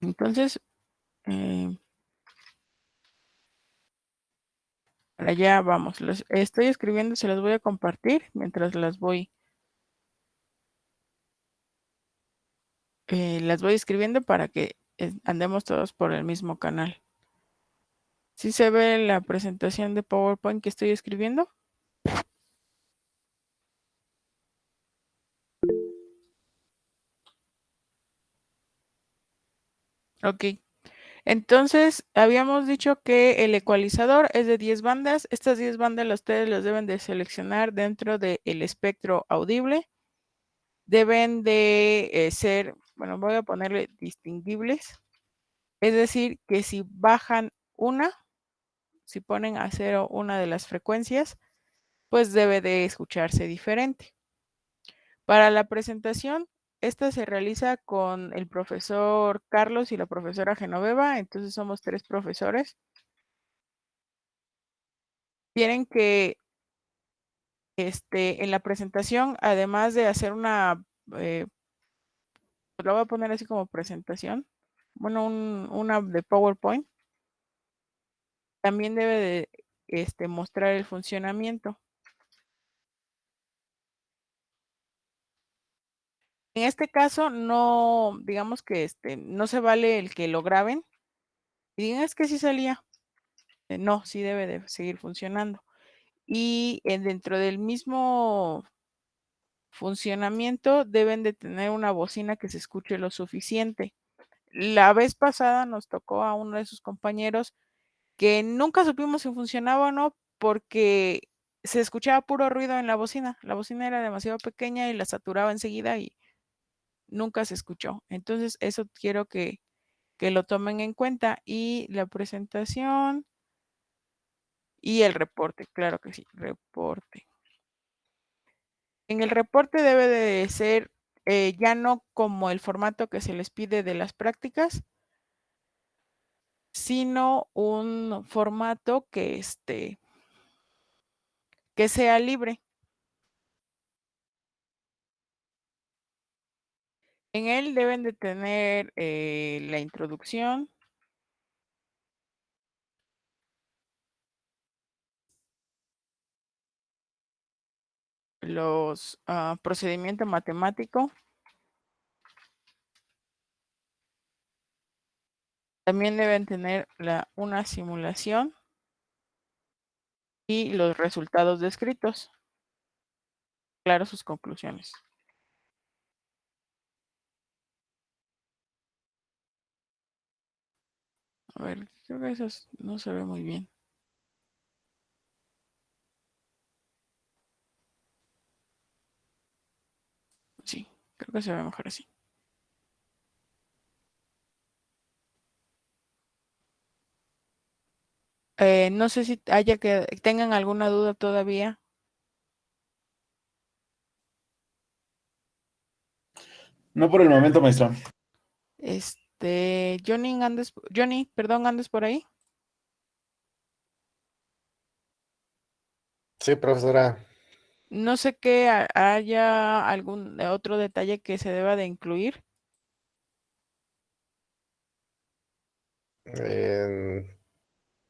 Entonces, para allá vamos. Los estoy escribiendo, se las voy a compartir mientras las voy escribiendo para que andemos todos por el mismo canal. ¿Sí se ve la presentación de PowerPoint que estoy escribiendo? Ok. Entonces, habíamos dicho que el ecualizador es de 10 bandas. Estas 10 bandas ustedes las deben de seleccionar dentro del espectro audible. Deben de ser, bueno, voy a ponerle distinguibles. Es decir, que si bajan si ponen a cero una de las frecuencias, pues debe de escucharse diferente. Para la presentación, esta se realiza con el profesor Carlos y la profesora Genoveva, entonces somos 3 profesores. Tienen que, en la presentación, además de hacer una, lo voy a poner así como presentación, bueno, una de PowerPoint, también debe de mostrar el funcionamiento. En este caso, no, digamos que no se vale el que lo graben y digan, es que sí salía. No, sí debe de seguir funcionando. Y dentro del mismo funcionamiento deben de tener una bocina que se escuche lo suficiente. La vez pasada nos tocó a uno de sus compañeros que nunca supimos si funcionaba o no porque se escuchaba puro ruido en la bocina. La bocina era demasiado pequeña y la saturaba enseguida y nunca se escuchó. Entonces, eso quiero que lo tomen en cuenta. Y la presentación y el reporte, claro que sí, reporte. En el reporte debe de ser ya no como el formato que se les pide de las prácticas, sino un formato que sea libre. En él deben de tener la introducción, los procedimiento matemático, también deben tener una simulación y los resultados descritos, claro, sus conclusiones. A ver, creo que eso no se ve muy bien. Sí, creo que se ve mejor así. No sé si tengan alguna duda todavía. No por el momento, maestra. Johnny, perdón, ¿andas por ahí? Sí, profesora. No sé que haya algún otro detalle que se deba de incluir.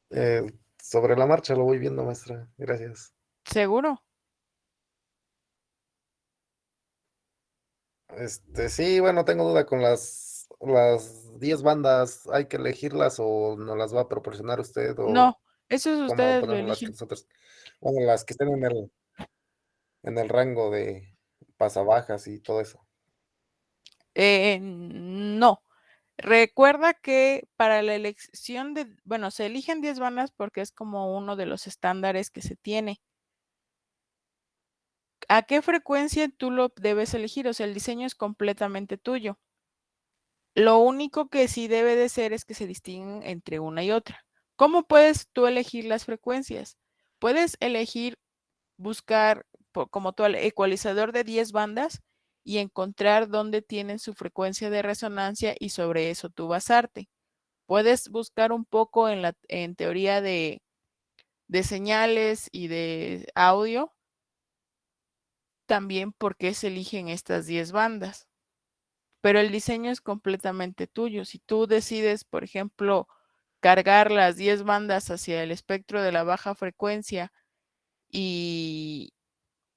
Eh, sobre la marcha lo voy viendo, maestra. Gracias. ¿Seguro? Sí, bueno, tengo duda con las 10 bandas. ¿Hay que elegirlas o nos las va a proporcionar usted o No, esos cómo ustedes lo ponemos las que eligen. nosotros, bueno, las que estén en el rango de pasabajas y todo eso? No. Recuerda que para la elección bueno, se eligen 10 bandas porque es como uno de los estándares que se tiene. ¿A qué frecuencia tú lo debes elegir? O sea, el diseño es completamente tuyo. Lo único que sí debe de ser es que se distinguen entre una y otra. ¿Cómo puedes tú elegir las frecuencias? Puedes elegir buscar como tu ecualizador de 10 bandas y encontrar dónde tienen su frecuencia de resonancia y sobre eso tú basarte. Puedes buscar un poco en teoría de señales y de audio también por qué se eligen estas 10 bandas. pero el diseño es completamente tuyo. Si tú decides, por ejemplo, cargar las 10 bandas hacia el espectro de la baja frecuencia y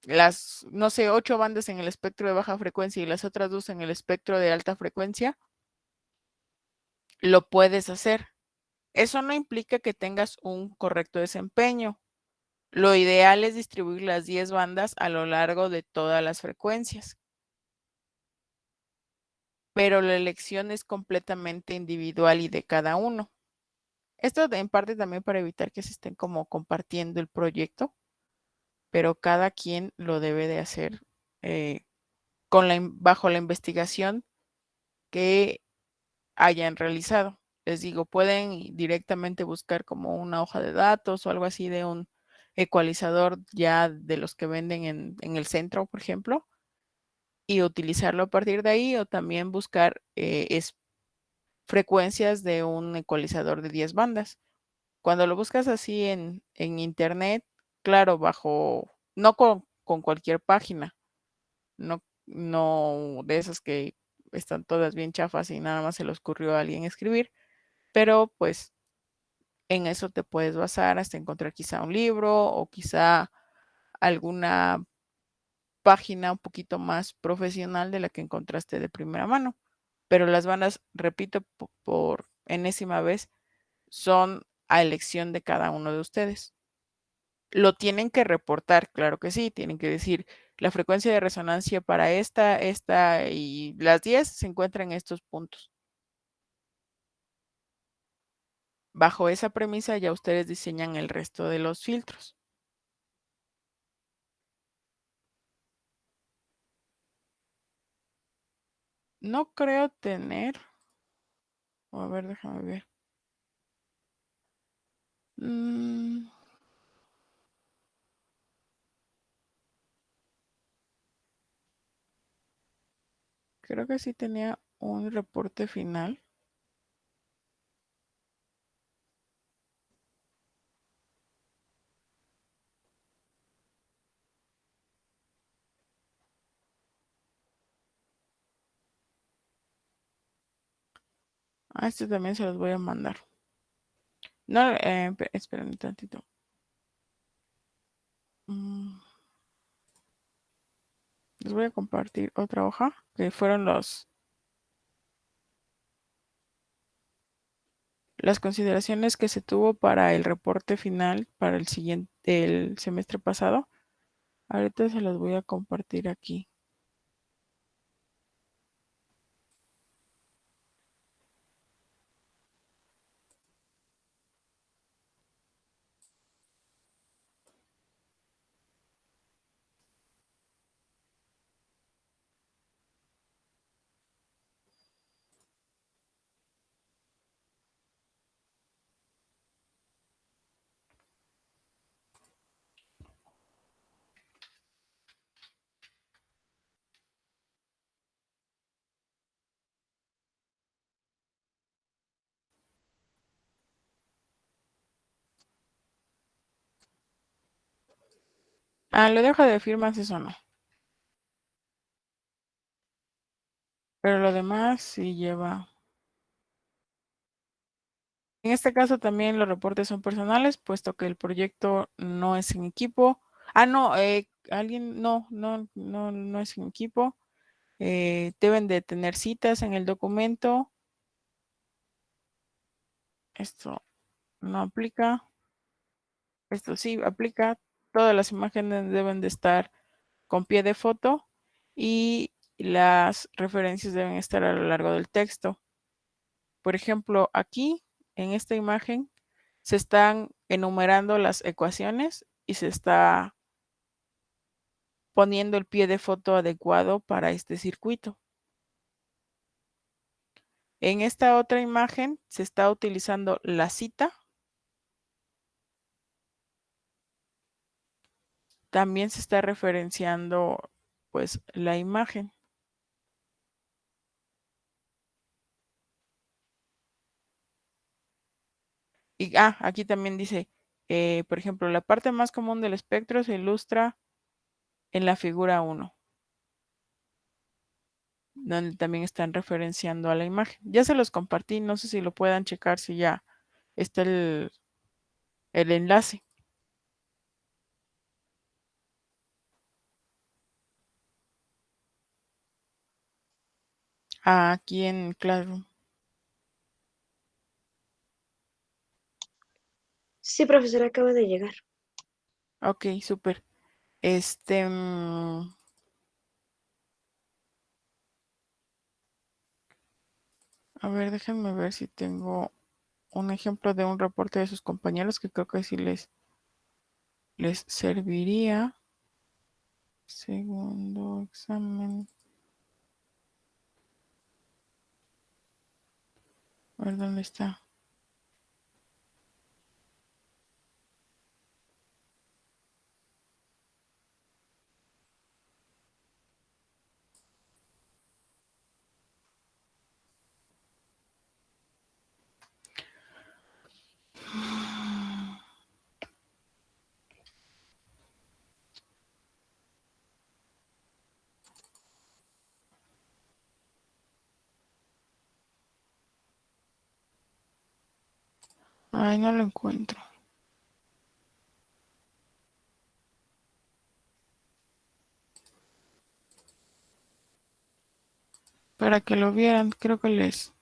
las, no sé, 8 bandas en el espectro de baja frecuencia y las otras 2 en el espectro de alta frecuencia, lo puedes hacer. Eso no implica que tengas un correcto desempeño. Lo ideal es distribuir las 10 bandas a lo largo de todas las frecuencias, pero la elección es completamente individual y de cada uno. Esto en parte también para evitar que se estén como compartiendo el proyecto, pero cada quien lo debe de hacer eh, bajo la investigación que hayan realizado. Les digo, pueden directamente buscar como una hoja de datos o algo así de un ecualizador ya de los que venden en el centro, por ejemplo, y utilizarlo a partir de ahí o también buscar frecuencias de un ecualizador de 10 bandas. Cuando lo buscas así en internet, claro, no con cualquier página, no de esas que están todas bien chafas y nada más se le ocurrió a alguien escribir, pero pues en eso te puedes basar hasta encontrar quizá un libro o quizá alguna página un poquito más profesional de la que encontraste de primera mano. Pero las bandas, repito por enésima vez, son a elección de cada uno de ustedes. Lo tienen que reportar, claro que sí, tienen que decir la frecuencia de resonancia para esta y las 10 se encuentran en estos puntos. Bajo esa premisa ya ustedes diseñan el resto de los filtros. No creo tener, a ver, déjame ver. Mm, creo que sí tenía un reporte final. Este también se los voy a mandar. No, esperen un tantito. Mm, les voy a compartir otra hoja que fueron las consideraciones que se tuvo para el reporte final para el semestre pasado. Ahorita se las voy a compartir aquí. Lo de hoja de firmas, eso no. Pero lo demás sí lleva. En este caso también los reportes son personales, puesto que el proyecto no es en equipo. No, alguien, no es en equipo. Deben de tener citas en el documento. Esto no aplica. Esto sí aplica. Todas las imágenes deben de estar con pie de foto y las referencias deben estar a lo largo del texto. Por ejemplo, aquí en esta imagen se están enumerando las ecuaciones y se está poniendo el pie de foto adecuado para este circuito. En esta otra imagen se está utilizando la cita. También se está referenciando pues la imagen. Y aquí también dice, por ejemplo, la parte más común del espectro se ilustra en la figura 1. donde también están referenciando a la imagen. Ya se los compartí, no sé si lo puedan checar, si ya está el enlace. Aquí en Classroom. Sí, profesora, acaba de llegar. Ok, súper. A ver, déjenme ver si tengo un ejemplo de un reporte de sus compañeros que creo que sí les serviría. Segundo examen. A ver dónde está. Ay, no lo encuentro. Para que lo vieran, creo que les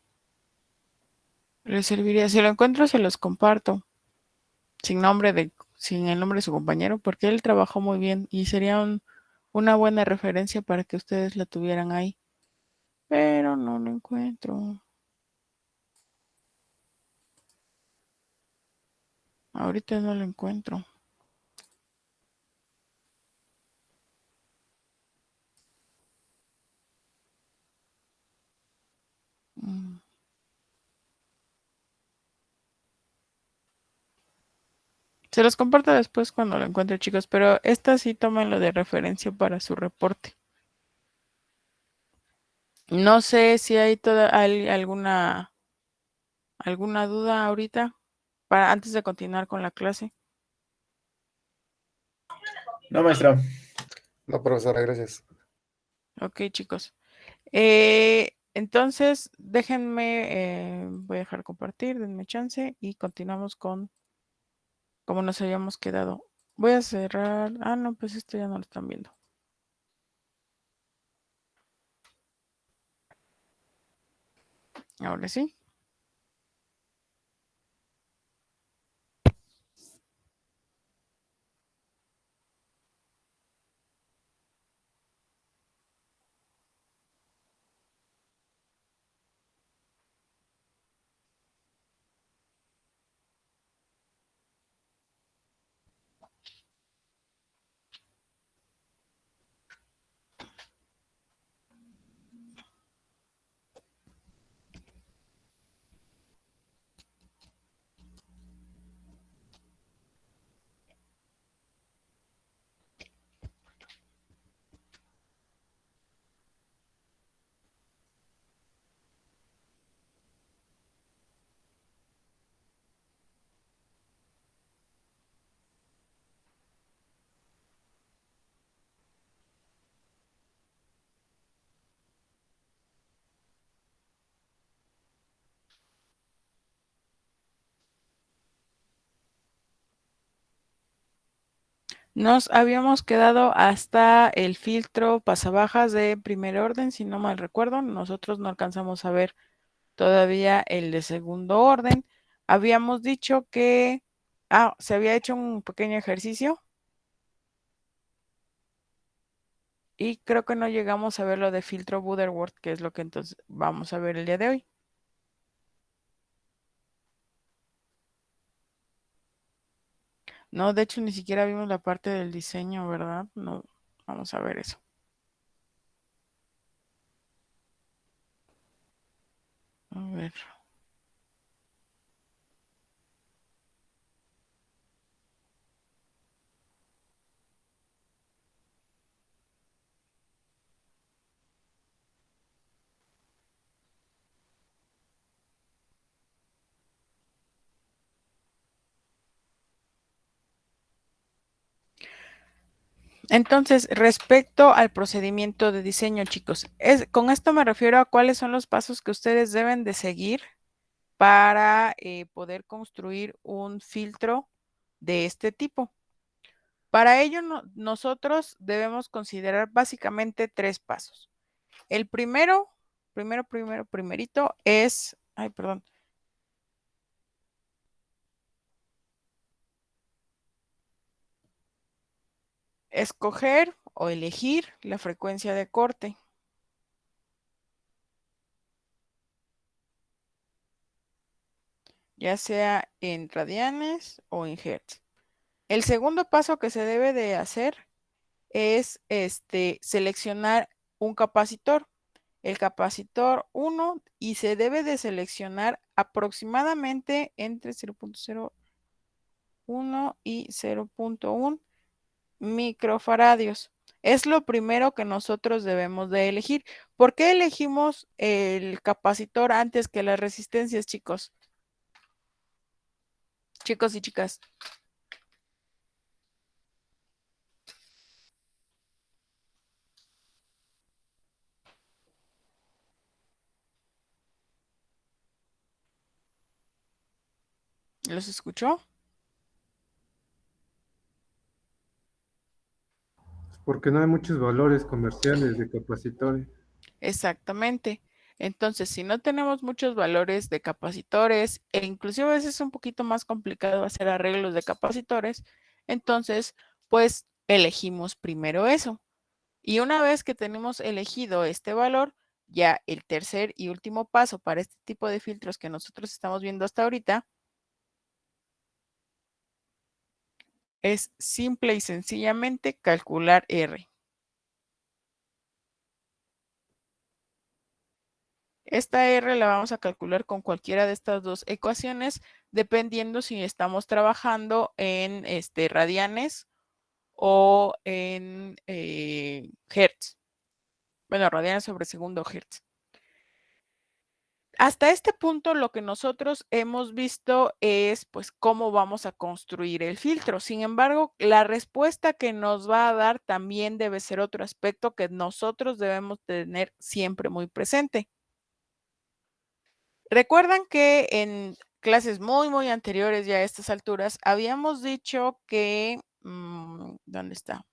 serviría. Si lo encuentro, se los comparto. Sin el nombre de su compañero, porque él trabajó muy bien y sería una buena referencia para que ustedes la tuvieran ahí. Pero no lo encuentro. Ahorita no lo encuentro. Mm. Se los comparto después cuando lo encuentre, chicos, pero esta sí tómenlo de referencia para su reporte. No sé si hay alguna duda ahorita para antes de continuar con la clase. No, maestra. No, profesora, gracias. Ok, chicos. Entonces, déjenme, voy a dejar compartir, denme chance y continuamos con como nos habíamos quedado. Voy a cerrar. Ah, no, pues esto ya no lo están viendo. Ahora sí. Nos habíamos quedado hasta el filtro pasabajas de primer orden, si no mal recuerdo. Nosotros no alcanzamos a ver todavía el de segundo orden. Habíamos dicho que se había hecho un pequeño ejercicio y creo que no llegamos a ver lo de filtro Butterworth, que es lo que entonces vamos a ver el día de hoy. No, de hecho ni siquiera vimos la parte del diseño, ¿verdad? No, vamos a ver eso. A ver. Entonces, respecto al procedimiento de diseño, chicos, con esto me refiero a cuáles son los pasos que ustedes deben de seguir para poder construir un filtro de este tipo. Para ello, nosotros debemos considerar básicamente 3 pasos. El primerito es, ay, perdón, escoger o elegir la frecuencia de corte. Ya sea en radianes o en hertz. El segundo paso que se debe de hacer es seleccionar un capacitor, el capacitor 1, y se debe de seleccionar aproximadamente entre 0.01 y 0.1 microfaradios. Es lo primero que nosotros debemos de elegir. ¿Por qué elegimos el capacitor antes que las resistencias, chicos? Chicos y chicas. ¿Los escuchó? Porque no hay muchos valores comerciales de capacitores. Exactamente. Entonces, si no tenemos muchos valores de capacitores, e inclusive a veces es un poquito más complicado hacer arreglos de capacitores, entonces, pues elegimos primero eso. Y una vez que tenemos elegido este valor, ya el tercer y último paso para este tipo de filtros que nosotros estamos viendo hasta ahorita es simple y sencillamente calcular R. Esta R la vamos a calcular con cualquiera de estas dos ecuaciones, dependiendo si estamos trabajando en radianes o en hertz. Bueno, radianes sobre segundo hertz. Hasta este punto lo que nosotros hemos visto es pues cómo vamos a construir el filtro. Sin embargo, la respuesta que nos va a dar también debe ser otro aspecto que nosotros debemos tener siempre muy presente. Recuerdan que en clases muy anteriores ya a estas alturas habíamos dicho que, ¿dónde está?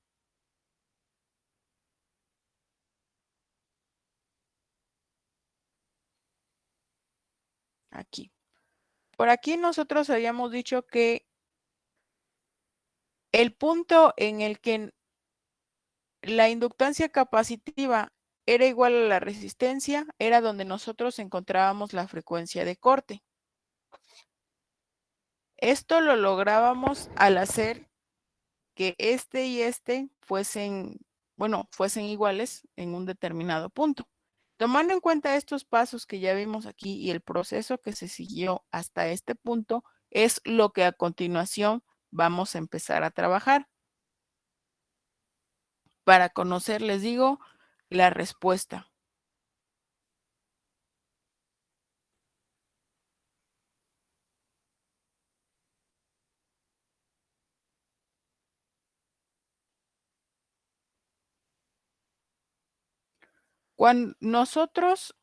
Aquí. Por aquí nosotros habíamos dicho que el punto en el que la inductancia capacitiva era igual a la resistencia era donde nosotros encontrábamos la frecuencia de corte. Esto lo lográbamos al hacer que este y este fuesen iguales en un determinado punto. Tomando en cuenta estos pasos que ya vimos aquí y el proceso que se siguió hasta este punto, es lo que a continuación vamos a empezar a trabajar. Para conocer, les digo, la respuesta. Cuando nosotros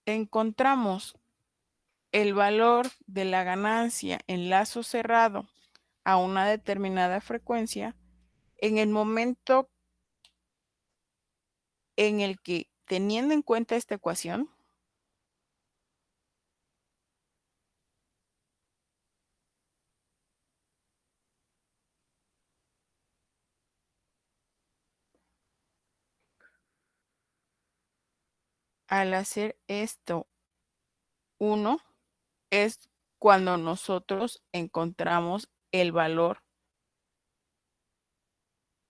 encontramos el valor de la ganancia en lazo cerrado a una determinada frecuencia, en el momento en el que, teniendo en cuenta esta ecuación, al hacer esto 1, es cuando nosotros encontramos el valor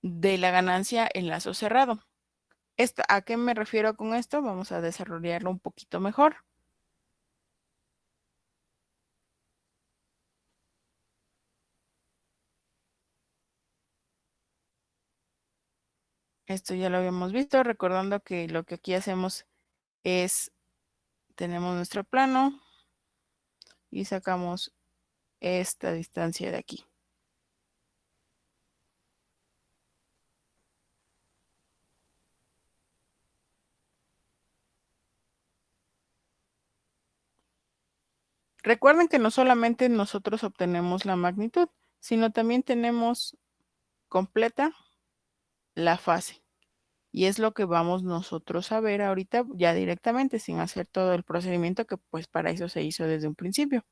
de la ganancia en lazo cerrado. ¿A qué me refiero con esto? Vamos a desarrollarlo un poquito mejor. Esto ya lo habíamos visto, recordando que lo que aquí hacemos es, tenemos nuestro plano y sacamos esta distancia de aquí. Recuerden que no solamente nosotros obtenemos la magnitud, sino también tenemos completa la fase. Y es lo que vamos nosotros a ver ahorita ya directamente, sin hacer todo el procedimiento que pues para eso se hizo desde un principio.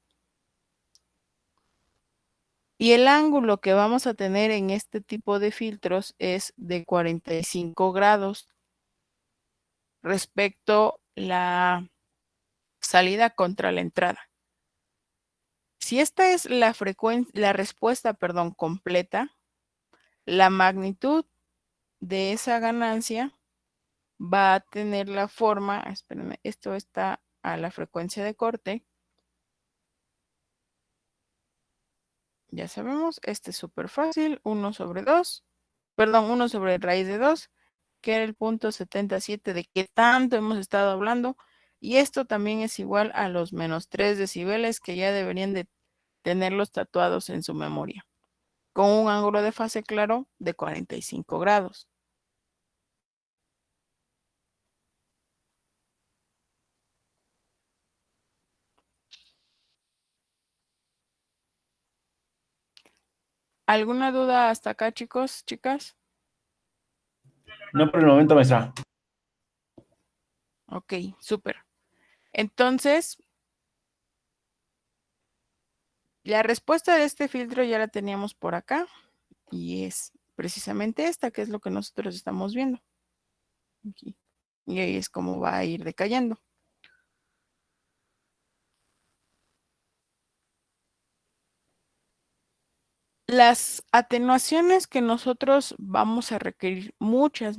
Y el ángulo que vamos a tener en este tipo de filtros es de 45 grados respecto la salida contra la entrada. Si esta es la respuesta, completa, la magnitud de esa ganancia va a tener la forma, espérenme, esto está a la frecuencia de corte. Ya sabemos, este es súper fácil, 1 sobre 2, perdón, 1 sobre raíz de 2, que era el punto 77 de que tanto hemos estado hablando. Y esto también es igual a los menos 3 decibeles que ya deberían de tenerlos tatuados en su memoria, con un ángulo de fase claro de 45 grados. ¿Alguna duda hasta acá, chicos, chicas? No por el momento, maestra. Ok, súper. Entonces, la respuesta de este filtro ya la teníamos por acá y es precisamente esta, que es lo que nosotros estamos viendo. Aquí. Y ahí es como va a ir decayendo. Las atenuaciones que nosotros vamos a requerir, muchas,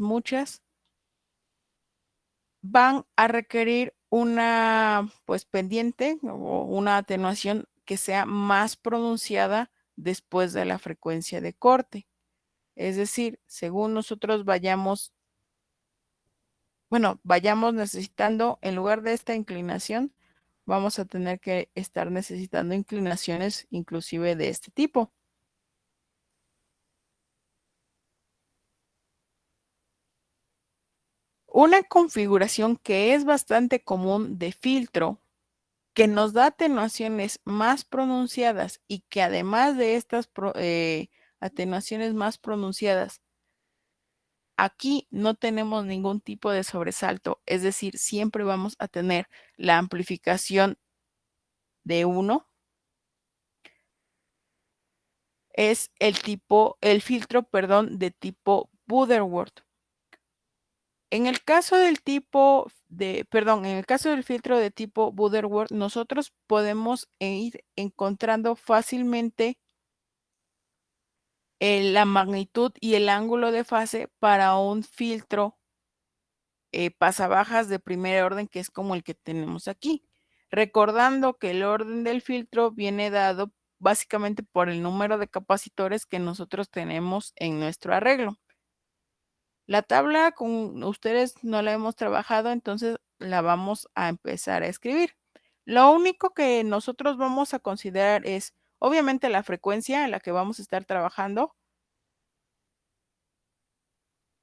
van a requerir una pues pendiente o una atenuación que sea más pronunciada después de la frecuencia de corte. Es decir, según nosotros vayamos necesitando, en lugar de esta inclinación, vamos a tener que estar necesitando inclinaciones inclusive de este tipo. Una configuración que es bastante común de filtro, que nos da atenuaciones más pronunciadas y que además de estas atenuaciones más pronunciadas, aquí no tenemos ningún tipo de sobresalto, es decir, siempre vamos a tener la amplificación de 1, es el filtro, de tipo Butterworth. En el caso del en el caso del filtro de tipo Butterworth, nosotros podemos ir encontrando fácilmente la magnitud y el ángulo de fase para un filtro pasabajas de primer orden, que es como el que tenemos aquí. Recordando que el orden del filtro viene dado básicamente por el número de capacitores que nosotros tenemos en nuestro arreglo. La tabla con ustedes no la hemos trabajado, entonces la vamos a empezar a escribir. Lo único que nosotros vamos a considerar es, obviamente, la frecuencia en la que vamos a estar trabajando.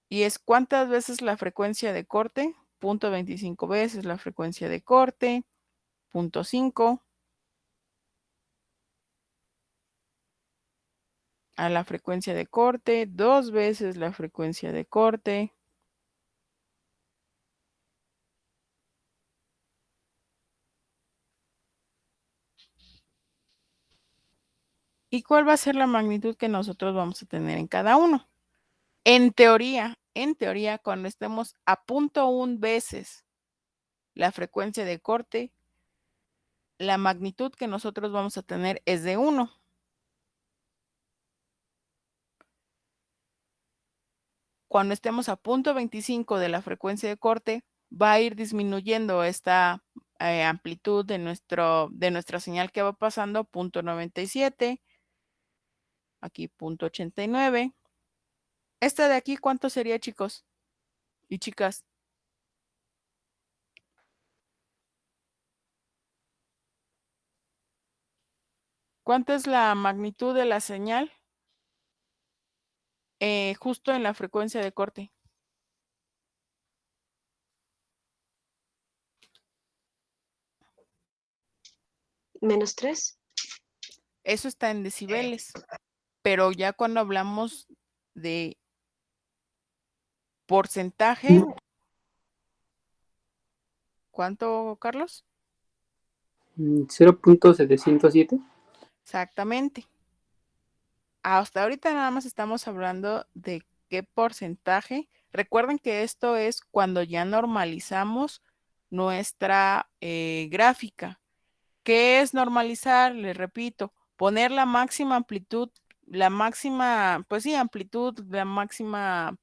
Y es cuántas veces la frecuencia de corte, 0.25 veces la frecuencia de corte, 0.5 a la frecuencia de corte, 2 veces la frecuencia de corte. ¿Y cuál va a ser la magnitud que nosotros vamos a tener en cada uno? En teoría, cuando estemos a 0.1 veces la frecuencia de corte, la magnitud que nosotros vamos a tener es de 1. Cuando estemos a 0.25 de la frecuencia de corte, va a ir disminuyendo esta amplitud de nuestra señal que va pasando, 0.97, aquí 0.89. Esta de aquí, ¿cuánto sería, chicos y chicas? ¿Cuánto es la magnitud de la señal? Justo en la frecuencia de corte. -3. Eso está en decibeles. Pero ya cuando hablamos de porcentaje, ¿cuánto, Carlos? 0.707. Exactamente. Hasta ahorita nada más estamos hablando de qué porcentaje. Recuerden que esto es cuando ya normalizamos nuestra gráfica. ¿Qué es normalizar? Les repito, poner la máxima amplitud, la máxima, pues sí, amplitud, la máxima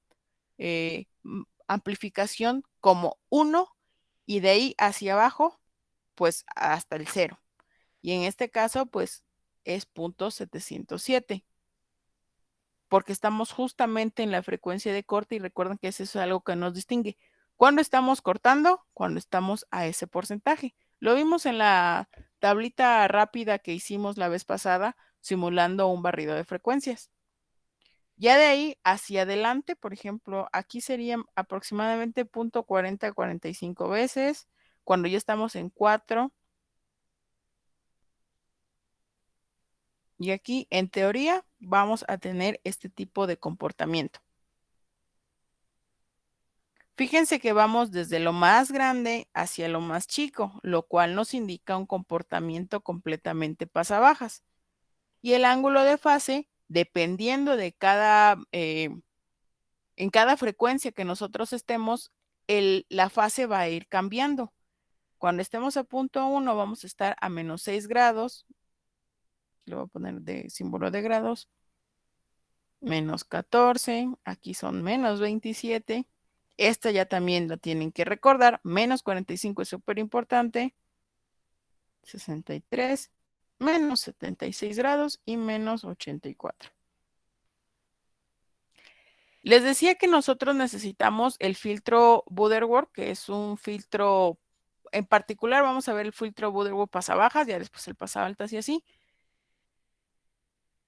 amplificación como 1 y de ahí hacia abajo, pues hasta el 0. Y en este caso, pues es 0.707, porque estamos justamente en la frecuencia de corte y recuerden que eso es algo que nos distingue. ¿Cuándo estamos cortando? Cuando estamos a ese porcentaje. Lo vimos en la tablita rápida que hicimos la vez pasada, simulando un barrido de frecuencias. Ya de ahí hacia adelante, por ejemplo, aquí serían aproximadamente 0.40-45 veces, cuando ya estamos en 4. Y aquí, en teoría, vamos a tener este tipo de comportamiento. Fíjense que vamos desde lo más grande hacia lo más chico, lo cual nos indica un comportamiento completamente pasabajas. Y el ángulo de fase, dependiendo de en cada frecuencia que nosotros estemos, la fase va a ir cambiando. Cuando estemos a punto 1 vamos a estar a -6 grados. Le voy a poner de símbolo de grados. -14, aquí son -27. Esta ya también la tienen que recordar. -45 es súper importante. 63, -76 grados y -84. Les decía que nosotros necesitamos el filtro Butterworth, que es un filtro, en particular vamos a ver el filtro Butterworth pasabajas, ya después el pasabaltas y así.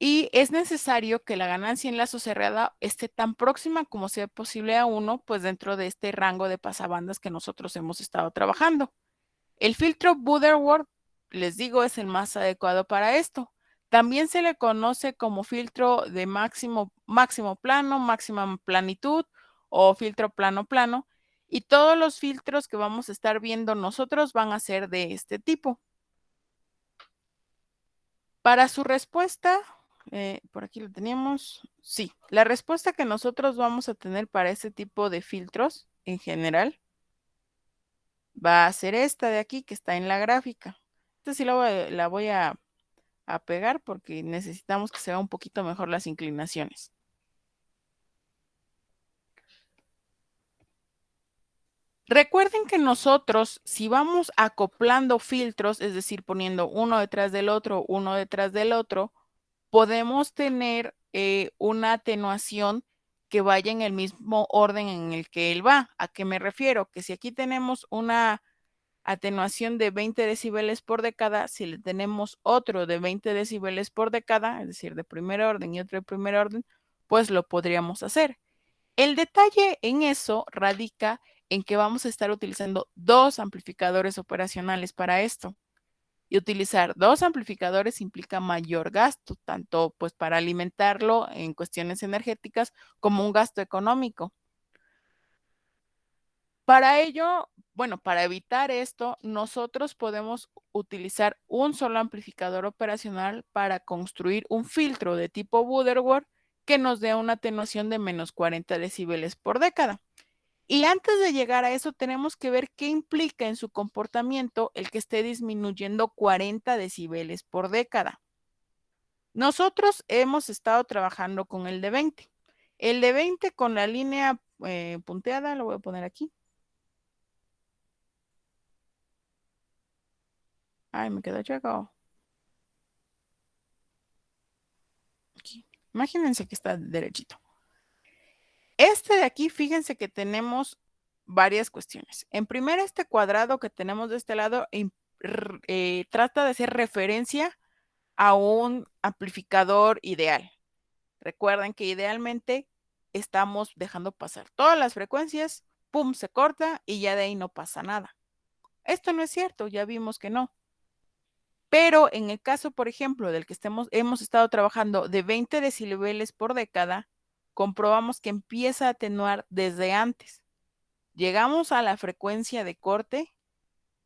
Y es necesario que la ganancia en lazo cerrada esté tan próxima como sea posible a 1, pues dentro de este rango de pasabandas que nosotros hemos estado trabajando. El filtro Butterworth, les digo, es el más adecuado para esto. También se le conoce como filtro de máximo plano, máxima planitud o filtro plano. Y todos los filtros que vamos a estar viendo nosotros van a ser de este tipo. Para su respuesta, por aquí lo teníamos. Sí, la respuesta que nosotros vamos a tener para este tipo de filtros en general va a ser esta de aquí que está en la gráfica. Esta sí la voy a pegar porque necesitamos que se vea un poquito mejor las inclinaciones. Recuerden que nosotros, si vamos acoplando filtros, es decir, poniendo uno detrás del otro, podemos tener una atenuación que vaya en el mismo orden en el que él va. ¿A qué me refiero? Que si aquí tenemos una atenuación de 20 decibeles por década, si le tenemos otro de 20 decibeles por década, es decir, de primer orden y otro de primer orden, pues lo podríamos hacer. El detalle en eso radica en que vamos a estar utilizando 2 amplificadores operacionales para esto. Y utilizar 2 amplificadores implica mayor gasto, tanto pues para alimentarlo en cuestiones energéticas como un gasto económico. Para ello, bueno, para evitar esto, nosotros podemos utilizar un solo amplificador operacional para construir un filtro de tipo Butterworth que nos dé una atenuación de -40 decibeles por década. Y antes de llegar a eso, tenemos que ver qué implica en su comportamiento el que esté disminuyendo 40 decibeles por década. Nosotros hemos estado trabajando con el de 20. El de 20 con la línea punteada, lo voy a poner aquí. Ay, me quedó chueco. Aquí. Imagínense que está derechito. Este de aquí, fíjense que tenemos varias cuestiones. En primera, este cuadrado que tenemos de este lado trata de hacer referencia a un amplificador ideal. Recuerden que idealmente estamos dejando pasar todas las frecuencias, pum, se corta y ya de ahí no pasa nada. Esto no es cierto, ya vimos que no. Pero en el caso, por ejemplo, del que hemos estado trabajando de 20 decibeles por década, comprobamos que empieza a atenuar desde antes. Llegamos a la frecuencia de corte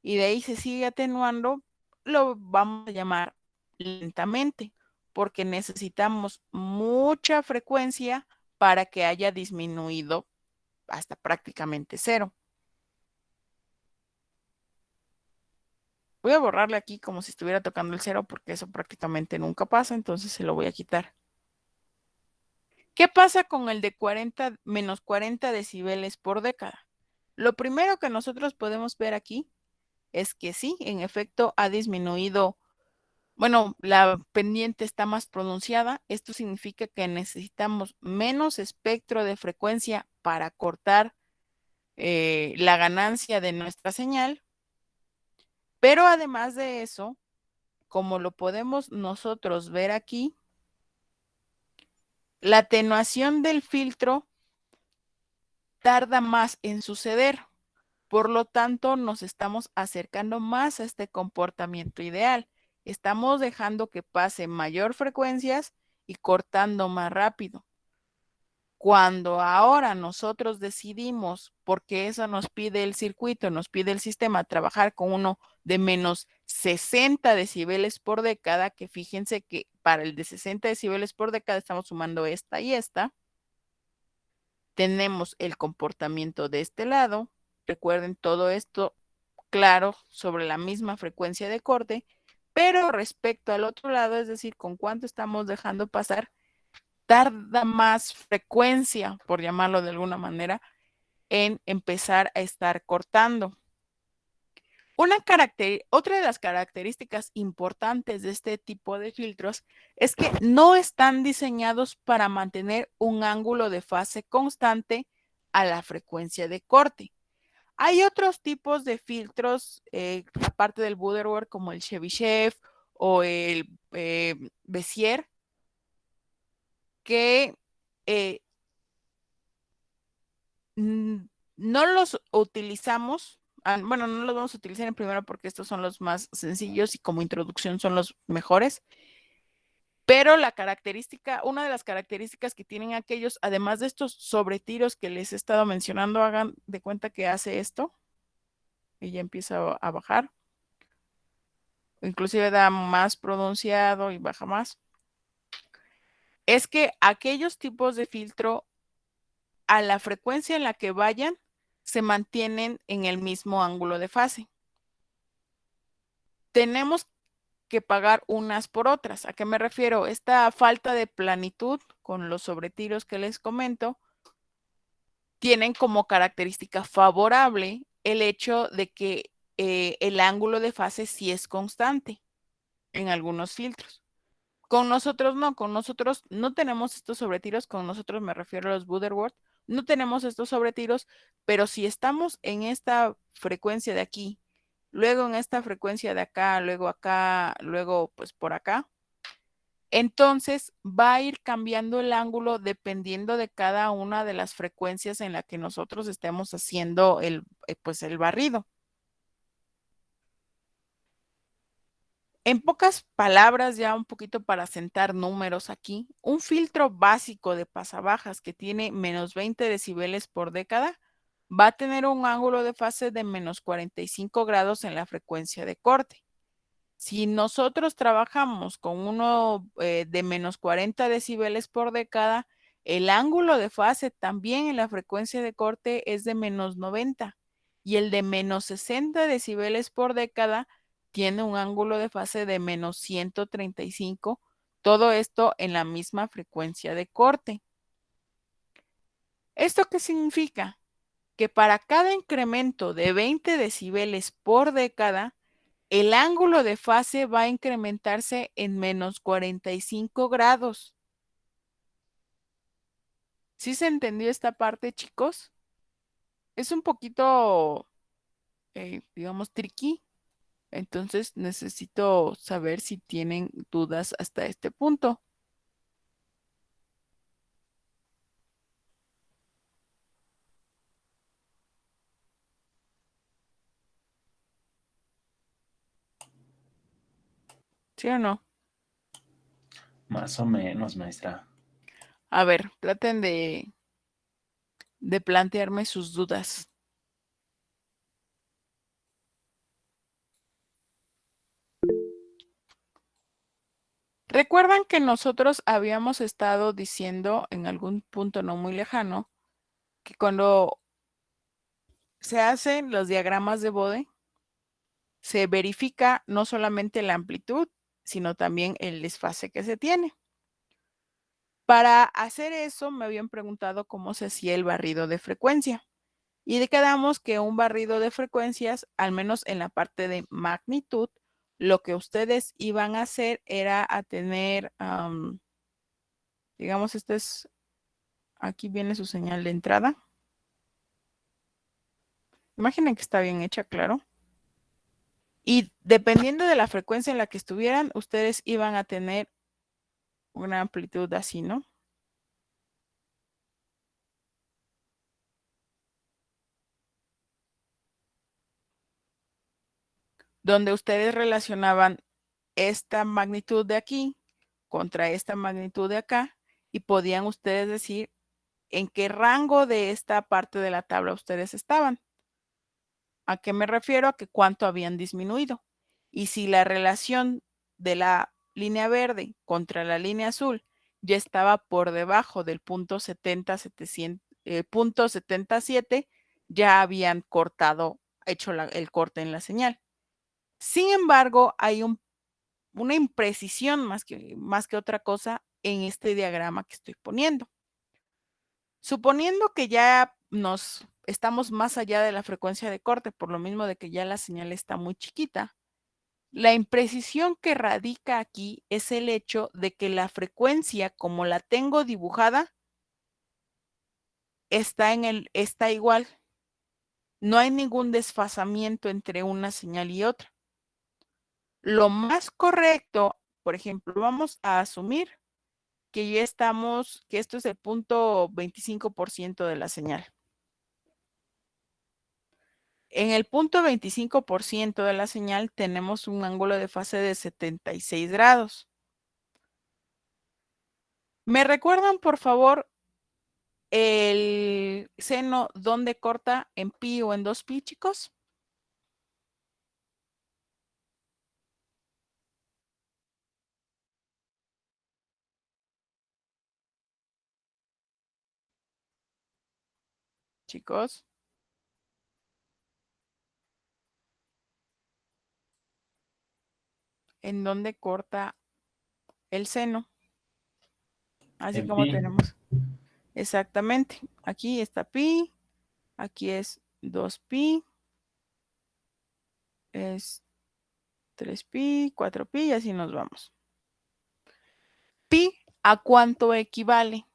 y de ahí se sigue atenuando, lo vamos a llamar lentamente, porque necesitamos mucha frecuencia para que haya disminuido hasta prácticamente cero. Voy a borrarle aquí como si estuviera tocando el cero porque eso prácticamente nunca pasa, entonces se lo voy a quitar. ¿Qué pasa con el de menos 40 decibeles por década? Lo primero que nosotros podemos ver aquí es que sí, en efecto ha disminuido. Bueno, la pendiente está más pronunciada. Esto significa que necesitamos menos espectro de frecuencia para cortar la ganancia de nuestra señal. Pero además de eso, como lo podemos nosotros ver aquí, la atenuación del filtro tarda más en suceder. Por lo tanto, nos estamos acercando más a este comportamiento ideal. Estamos dejando que pase mayor frecuencias y cortando más rápido. Cuando ahora nosotros decidimos, porque eso nos pide el circuito, nos pide el sistema, trabajar con uno de menos 60 decibeles por década, que fíjense que para el de 60 decibeles por década estamos sumando esta y esta. Tenemos el comportamiento de este lado. Recuerden todo esto claro sobre la misma frecuencia de corte, pero respecto al otro lado, es decir, con cuánto estamos dejando pasar, tarda más frecuencia, por llamarlo de alguna manera, en empezar a estar cortando. Otra de las características importantes de este tipo de filtros es que no están diseñados para mantener un ángulo de fase constante a la frecuencia de corte. Hay otros tipos de filtros, aparte del Butterworth, como el Chebyshev o el Bézier, que no los utilizamos. Bueno, no los vamos a utilizar en primero porque estos son los más sencillos y como introducción son los mejores. Pero una de las características que tienen aquellos, además de estos sobretiros que les he estado mencionando, hagan de cuenta que hace esto y ya empieza a bajar. Inclusive da más pronunciado y baja más. Es que aquellos tipos de filtro, a la frecuencia en la que vayan, se mantienen en el mismo ángulo de fase. Tenemos que pagar unas por otras. ¿A qué me refiero? Esta falta de planitud con los sobretiros que les comento tienen como característica favorable el hecho de que el ángulo de fase sí es constante en algunos filtros. Con nosotros no tenemos estos sobretiros, con nosotros me refiero a los Butterworth, no tenemos estos sobretiros, pero si estamos en esta frecuencia de aquí, luego en esta frecuencia de acá, luego pues por acá, entonces va a ir cambiando el ángulo dependiendo de cada una de las frecuencias en la que nosotros estemos haciendo pues el barrido. En pocas palabras, ya un poquito para sentar números aquí, un filtro básico de pasabajas que tiene menos 20 decibeles por década va a tener un ángulo de fase de menos 45 grados en la frecuencia de corte. Si nosotros trabajamos con uno de menos 40 decibeles por década, el ángulo de fase también en la frecuencia de corte es de menos 90 y el de menos 60 decibeles por década tiene un ángulo de fase de menos 135, todo esto en la misma frecuencia de corte. ¿Esto qué significa? Que para cada incremento de 20 decibeles por década, el ángulo de fase va a incrementarse en menos 45 grados. ¿Sí se entendió esta parte, chicos? Es un poquito, digamos, tricky. Entonces necesito saber si tienen dudas hasta este punto. ¿Sí o no? Más o menos, maestra. A ver, traten de plantearme sus dudas. ¿Recuerdan que nosotros habíamos estado diciendo en algún punto no muy lejano que cuando se hacen los diagramas de Bode, se verifica no solamente la amplitud, sino también el desfase que se tiene? Para hacer eso me habían preguntado cómo se hacía el barrido de frecuencia. Y quedamos que un barrido de frecuencias, al menos en la parte de magnitud, lo que ustedes iban a hacer era a tener, digamos, aquí viene su señal de entrada. Imaginen que está bien hecha, claro. Y dependiendo de la frecuencia en la que estuvieran, ustedes iban a tener una amplitud así, ¿no? Donde ustedes relacionaban esta magnitud de aquí contra esta magnitud de acá y podían ustedes decir en qué rango de esta parte de la tabla ustedes estaban. ¿A qué me refiero? A que cuánto habían disminuido. Y si la relación de la línea verde contra la línea azul ya estaba por debajo del punto 77, ya habían cortado, hecho el corte en la señal. Sin embargo, hay una imprecisión más que otra cosa en este diagrama que estoy poniendo. Suponiendo que ya nos estamos más allá de la frecuencia de corte, por lo mismo de que ya la señal está muy chiquita, la imprecisión que radica aquí es el hecho de que la frecuencia, como la tengo dibujada, está igual. No hay ningún desfasamiento entre una señal y otra. Lo más correcto, por ejemplo, vamos a asumir que ya estamos, que esto es el punto 25% de la señal. En el punto 25% de la señal tenemos un ángulo de fase de 76 grados. ¿Me recuerdan, por favor, el seno dónde corta, en pi o en 2pi, chicos? Chicos. ¿En dónde corta el seno? Así En como pi. tenemos. Exactamente. Aquí está pi. Aquí es 2pi. Es 3pi, 4pi y así nos vamos. ¿Pi a cuánto equivale?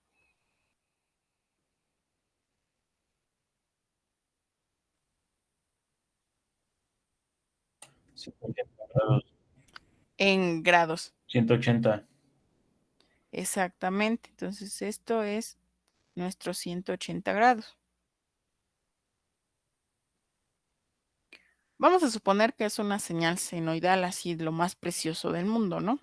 Grados. En grados. 180. Exactamente. Entonces esto es nuestros 180 grados. Vamos a suponer que es una señal senoidal, así lo más precioso del mundo, ¿no?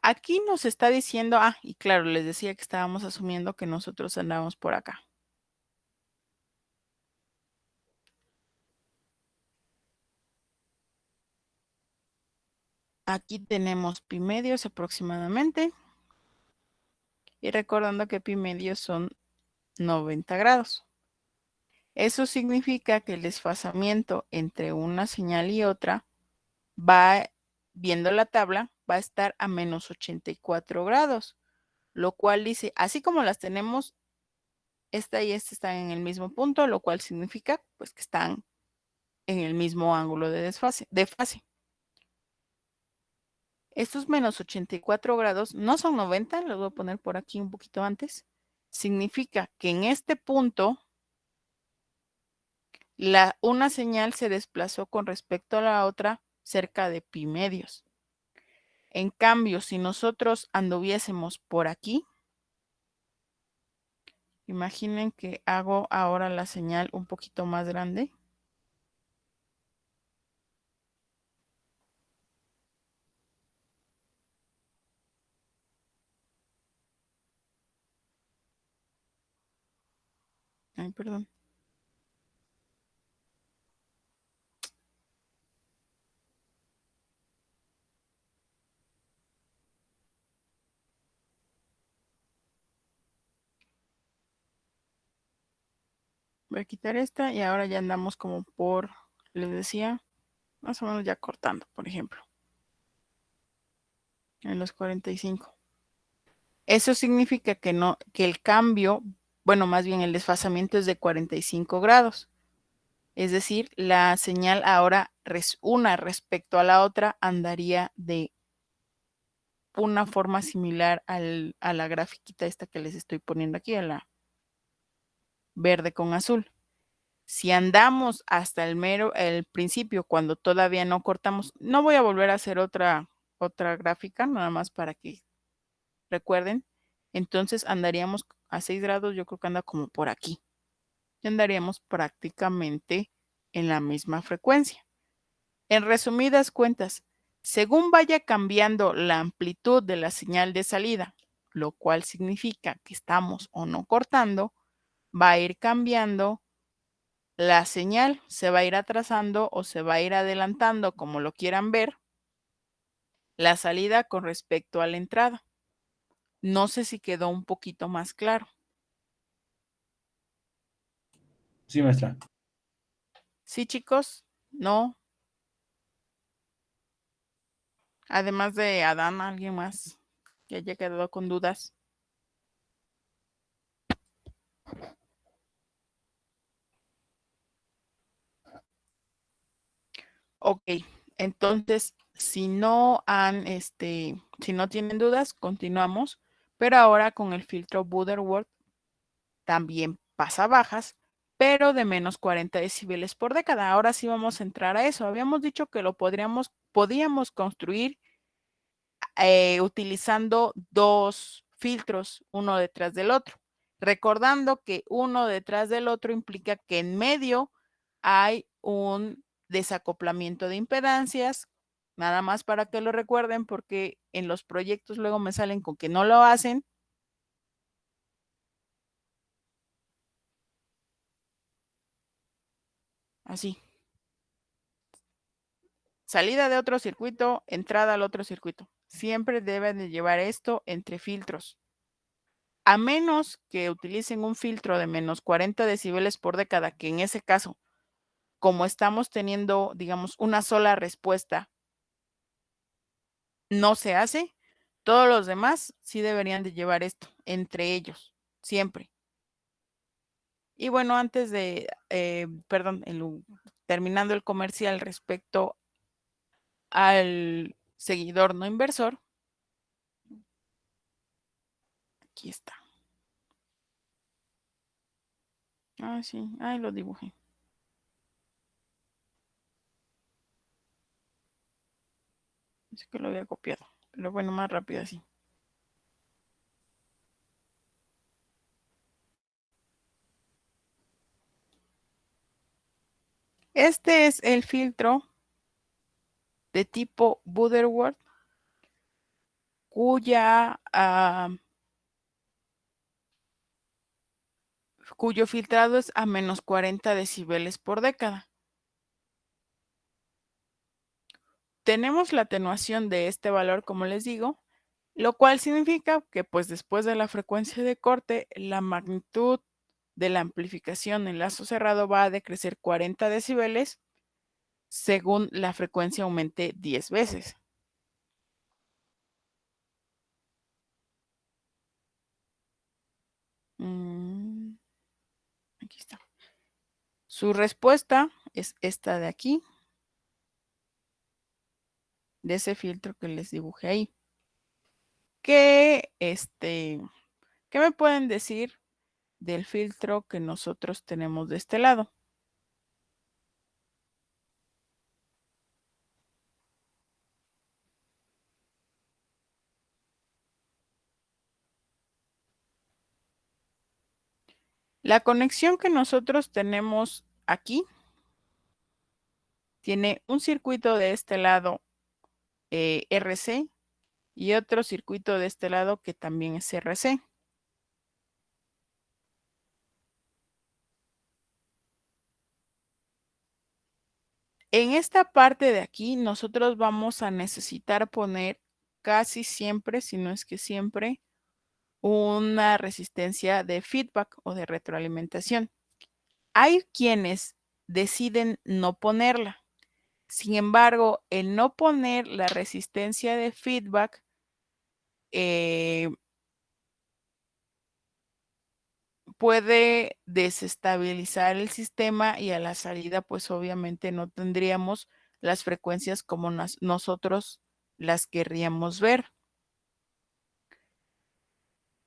Aquí nos está diciendo, y claro, les decía que estábamos asumiendo que nosotros andábamos por acá. Aquí tenemos pi medios aproximadamente. Y recordando que pi medios son 90 grados. Eso significa que el desfasamiento entre una señal y otra va, viendo la tabla, va a estar a menos 84 grados. Lo cual dice, así como las tenemos, esta y esta están en el mismo punto, lo cual significa pues que están en el mismo ángulo de fase. Estos menos 84 grados no son 90, los voy a poner por aquí un poquito antes. Significa que en este punto una señal se desplazó con respecto a la otra cerca de pi medios. En cambio, si nosotros anduviésemos por aquí, imaginen que hago ahora la señal un poquito más grande. Ay, perdón. Voy a quitar esta y ahora ya andamos como por, les decía, más o menos ya cortando, por ejemplo. En los 45. Eso significa que no, que el cambio, bueno, más bien el desfasamiento es de 45 grados. Es decir, la señal ahora una respecto a la otra andaría de una forma similar a la grafiquita esta que les estoy poniendo aquí, a la verde con azul. Si andamos hasta el principio, cuando todavía no cortamos, no voy a volver a hacer otra gráfica, nada más para que recuerden. Entonces andaríamos a 6 grados, yo creo que anda como por aquí. Y andaríamos prácticamente en la misma frecuencia. En resumidas cuentas, según vaya cambiando la amplitud de la señal de salida, lo cual significa que estamos o no cortando, va a ir cambiando la señal, se va a ir atrasando o se va a ir adelantando, como lo quieran ver, la salida con respecto a la entrada. No sé si quedó un poquito más claro. Sí, maestra. ¿Sí, chicos? ¿No? Además de Adán, ¿alguien más que haya quedado con dudas? Ok, entonces, si no si no tienen dudas, continuamos, pero ahora con el filtro Butterworth también pasa bajas, pero de menos 40 decibeles por década. Ahora sí vamos a entrar a eso. Habíamos dicho que lo podíamos construir utilizando dos filtros, uno detrás del otro. Recordando que uno detrás del otro implica que en medio hay un desacoplamiento de impedancias, nada más para que lo recuerden, porque en los proyectos luego me salen con que no lo hacen. Así. Salida de otro circuito, entrada al otro circuito. Siempre deben de llevar esto entre filtros. A menos que utilicen un filtro de menos 40 decibeles por década, que en ese caso, como estamos teniendo, digamos, una sola respuesta, no se hace, todos los demás sí deberían de llevar esto entre ellos, siempre. Y bueno, antes de, perdón, terminando el comercial respecto al seguidor no inversor, aquí está. Ah, sí, ahí lo dibujé. Así que lo había copiado, pero bueno, más rápido así. Este es el filtro de tipo Butterworth, cuyo filtrado es a menos 40 decibeles por década. Tenemos la atenuación de este valor, como les digo, lo cual significa que pues después de la frecuencia de corte, la magnitud de la amplificación en lazo cerrado va a decrecer 40 decibeles según la frecuencia aumente 10 veces. Aquí está. Su respuesta es esta de aquí, de ese filtro que les dibujé ahí. ¿Qué me pueden decir del filtro que nosotros tenemos de este lado? La conexión que nosotros tenemos aquí tiene un circuito de este lado RC y otro circuito de este lado que también es RC. En esta parte de aquí, nosotros vamos a necesitar poner casi siempre, si no es que siempre, una resistencia de feedback o de retroalimentación. Hay quienes deciden no ponerla. Sin embargo, el no poner la resistencia de feedback puede desestabilizar el sistema y a la salida, pues obviamente no tendríamos las frecuencias como nosotros las querríamos ver.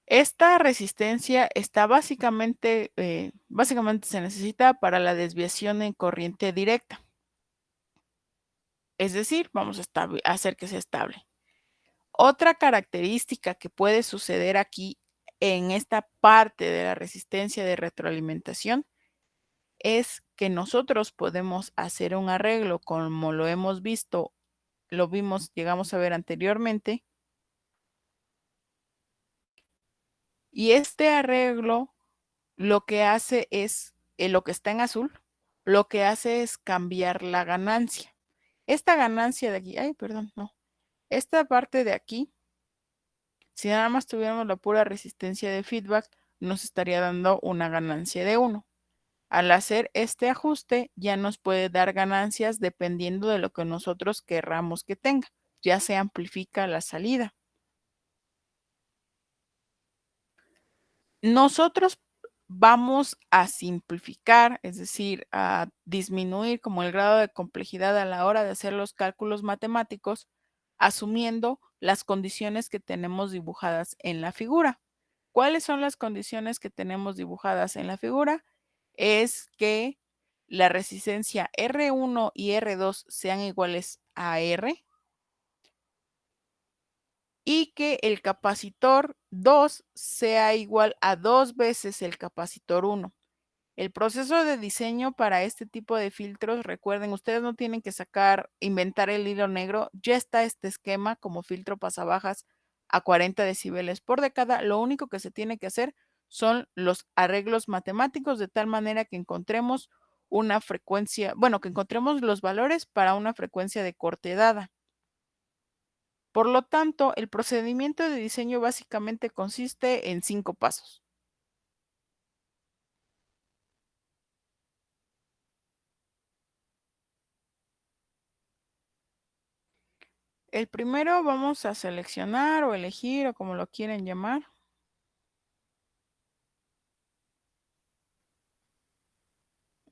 Esta resistencia está básicamente se necesita para la desviación en corriente directa. Es decir, vamos a hacer que sea estable. Otra característica que puede suceder aquí en esta parte de la resistencia de retroalimentación es que nosotros podemos hacer un arreglo como lo hemos visto, llegamos a ver anteriormente. Y este arreglo lo que hace es, lo que está en azul, lo que hace es cambiar la ganancia. Esta ganancia de aquí, esta parte de aquí, si nada más tuviéramos la pura resistencia de feedback, nos estaría dando una ganancia de 1. Al hacer este ajuste, ya nos puede dar ganancias dependiendo de lo que nosotros querramos que tenga. Ya se amplifica la salida. Nosotros vamos a simplificar, es decir, a disminuir como el grado de complejidad a la hora de hacer los cálculos matemáticos, asumiendo las condiciones que tenemos dibujadas en la figura. ¿Cuáles son las condiciones que tenemos dibujadas en la figura? Es que la resistencia R1 y R2 sean iguales a R y que el capacitor 2 sea igual a 2 veces el capacitor 1. El proceso de diseño para este tipo de filtros, recuerden, ustedes no tienen que inventar el hilo negro, ya está este esquema como filtro pasabajas a 40 decibeles por década. Lo único que se tiene que hacer son los arreglos matemáticos de tal manera que encontremos una frecuencia, que encontremos los valores para una frecuencia de corte dada. Por lo tanto, el procedimiento de diseño básicamente consiste en 5 pasos. El primero vamos a seleccionar o elegir o como lo quieren llamar.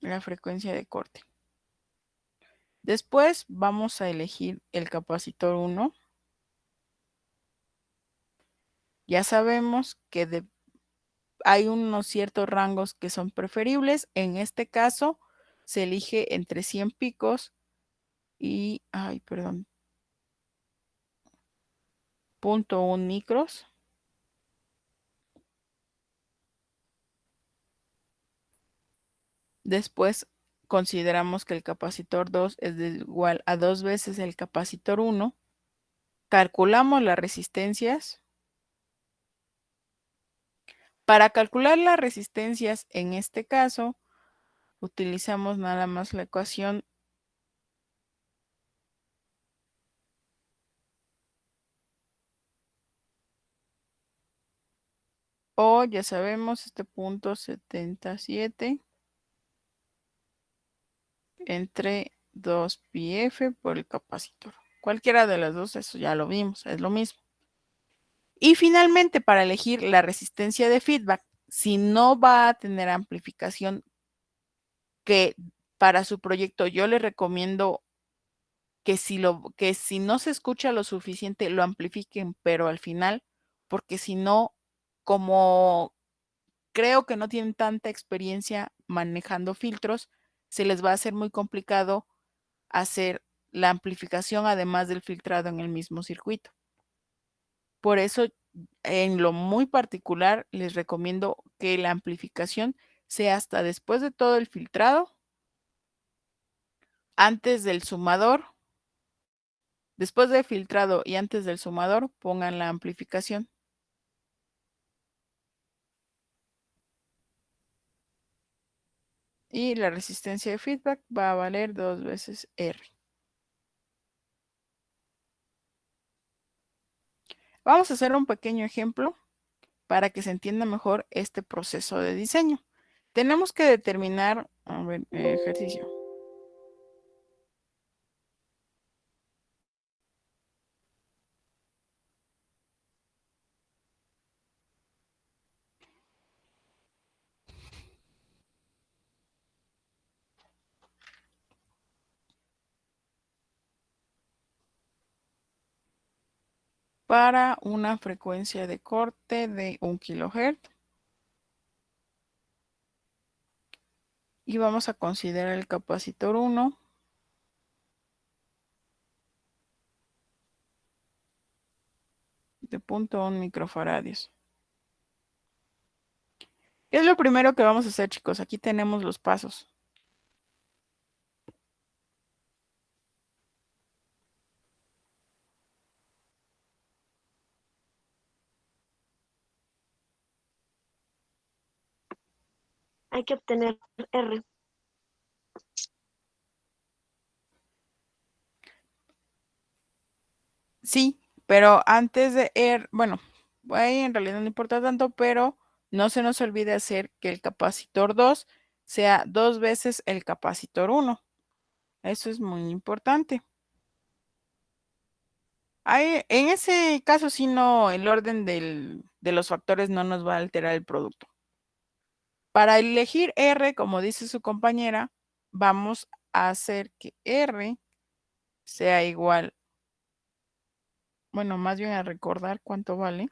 La frecuencia de corte. Después vamos a elegir el capacitor 1. Ya sabemos que hay unos ciertos rangos que son preferibles. En este caso se elige entre 100 picos y, 0.1 micros. Después consideramos que el capacitor 2 es igual a 2 veces el capacitor 1. Calculamos las resistencias. Para calcular las resistencias, en este caso, utilizamos nada más la ecuación o ya sabemos este punto 77 entre 2 πf por el capacitor. Cualquiera de las dos, eso ya lo vimos, es lo mismo. Y finalmente, para elegir la resistencia de feedback, si no va a tener amplificación, que para su proyecto yo le recomiendo que si no se escucha lo suficiente, lo amplifiquen, pero al final, porque si no, como creo que no tienen tanta experiencia manejando filtros, se les va a hacer muy complicado hacer la amplificación además del filtrado en el mismo circuito. Por eso, en lo muy particular, les recomiendo que la amplificación sea hasta después de todo el filtrado, antes del sumador. Después de filtrado y antes del sumador, pongan la amplificación. Y la resistencia de feedback va a valer 2 veces R. Vamos a hacer un pequeño ejemplo para que se entienda mejor este proceso de diseño. Tenemos que determinar, a ver, ejercicio. Para una frecuencia de corte de 1 kHz. Y vamos a considerar el capacitor 1 de 0.1 microfaradios. ¿Qué es lo primero que vamos a hacer, chicos? Aquí tenemos los pasos. Hay que obtener R. Sí, pero antes de bueno, ahí en realidad no importa tanto, pero no se nos olvide hacer que el capacitor 2 sea 2 veces el capacitor 1. Eso es muy importante. En ese caso, sí, no, el orden de los factores no nos va a alterar el producto. Para elegir R, como dice su compañera, vamos a hacer que R sea igual, bueno, más bien a recordar cuánto vale.